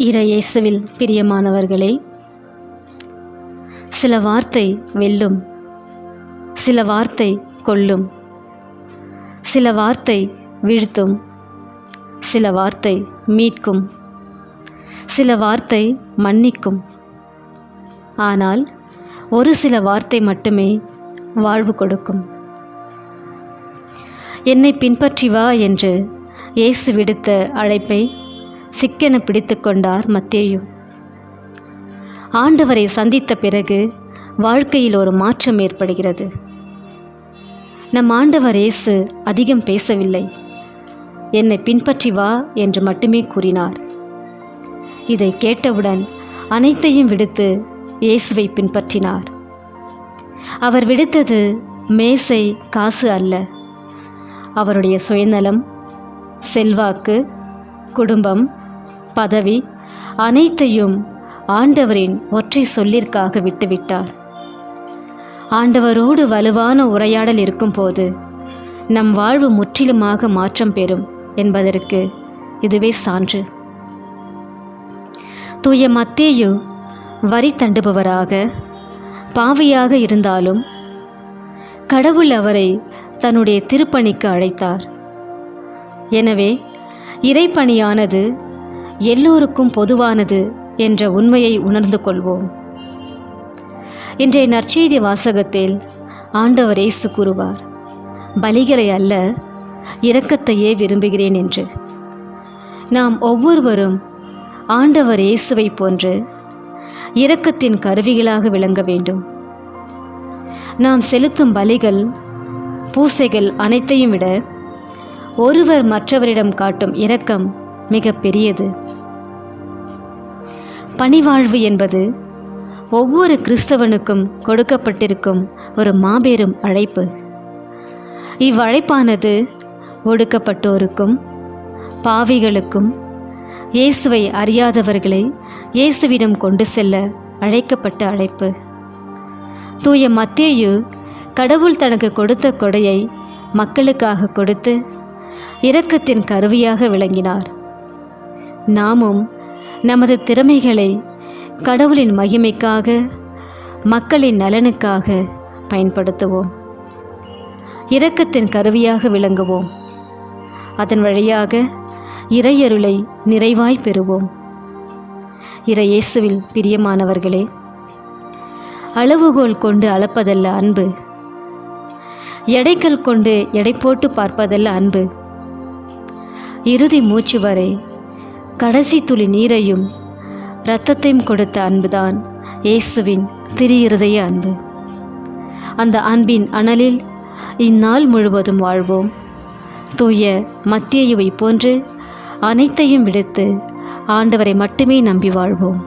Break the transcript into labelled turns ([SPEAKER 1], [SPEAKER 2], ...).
[SPEAKER 1] இயேசுவில் பிரியமானவர்களே, சில வார்த்தை வெல்லும், சில வார்த்தை கொல்லும், சில வார்த்தை வீழ்த்தும், சில வார்த்தை மீட்கும், சில வார்த்தை மன்னிக்கும். ஆனால் ஒரு சில வார்த்தை மட்டுமே வாழ்வு கொடுக்கும். என்னை பின்பற்றி வா என்று இயேசு விடுத்த அழைப்பை சிக்கென பிடித்து கொண்டார் மத்தேயு. ஆண்டவரை சந்தித்த பிறகு வாழ்க்கையில் ஒரு மாற்றம் ஏற்படுகிறது. நம் ஆண்டவர் இயேசு அதிகம் பேசவில்லை, என்னை பின்பற்றி வா என்று மட்டுமே கூறினார். இதை கேட்டவுடன் அனைத்தையும் விடுத்து இயேசுவை பின்பற்றினார். அவர் விடுத்தது மேசை, காசு அல்ல. அவருடைய சுயநலம், செல்வாக்கு, குடும்பம், பதவி அனைத்தையும் ஆண்டவரின் ஒற்றை சொல்லிற்காக விட்டுவிட்டார். ஆண்டவரோடு வலுவான உரையாடல் இருக்கும்போது நம் வாழ்வு முற்றிலுமாக மாற்றம் பெறும் என்பதற்கு இதுவே சான்று. தூய மத்தேயு வரி தண்டுபவராக, பாவியாக இருந்தாலும் கடவுள் அவரை தன்னுடைய திருப்பணிக்கு அழைத்தார். எனவே இறைப்பணியானது எல்லோருக்கும் பொதுவானது என்ற உண்மையை உணர்ந்து கொள்வோம். இன்றைய நற்செய்தி வாசகத்தில் ஆண்டவர் இயேசு கூறுவார், பலிகளை அல்ல இரக்கத்தையே விரும்புகிறேன் என்று. நாம் ஒவ்வொருவரும் ஆண்டவர் இயேசுவை போன்று இரக்கத்தின் கருவிகளாக விளங்க வேண்டும். நாம் செலுத்தும் பலிகள், பூசைகள் அனைத்தையும் விட ஒருவர் மற்றவரிடம் காட்டும் இரக்கம் மிக பெரியது. பணிவாழ்வு என்பது ஒவ்வொரு கிறிஸ்தவனுக்கும் கொடுக்கப்பட்டிருக்கும் ஒரு மாபெரும் அழைப்பு. இவ்வழைப்பானது ஒடுக்கப்பட்டோருக்கும், பாவிகளுக்கும், இயேசுவை அறியாதவர்களை இயேசுவிடம் கொண்டு செல்ல அழைக்கப்பட்ட அழைப்பு. தூய மத்தேயு கடவுள் தனக்கு கொடுத்த கொடையை மக்களுக்காக கொடுத்து இரக்கத்தின் கருவியாக விளங்கினார். நாமும் நமது திறமைகளை கடவுளின் மகிமைக்காக, மக்களின் நலனுக்காக பயன்படுத்துவோம். இரக்கத்தின் கருவியாக விளங்குவோம். அதன் வழியாக இறையருளை நிறைவாய் பெறுவோம். இயேசுவில் பிரியமானவர்களே, அளவுகோல் கொண்டு அளப்பதல்ல அன்பு, எடைக்கல் கொண்டு எடை போட்டு பார்ப்பதல்ல அன்பு. இறுதி மூச்சு வரை கடைசி துளி நீரையும் இரத்தத்தையும் கொடுத்த அன்புதான் இயேசுவின் திரு இருதய அன்பு. அந்த அன்பின் அனலில் இந்நாள் முழுவதும் வாழ்வோம். தூய மத்தேயுவை போன்று அனைத்தையும் விடுத்து ஆண்டவரை மட்டுமே நம்பி வாழ்வோம்.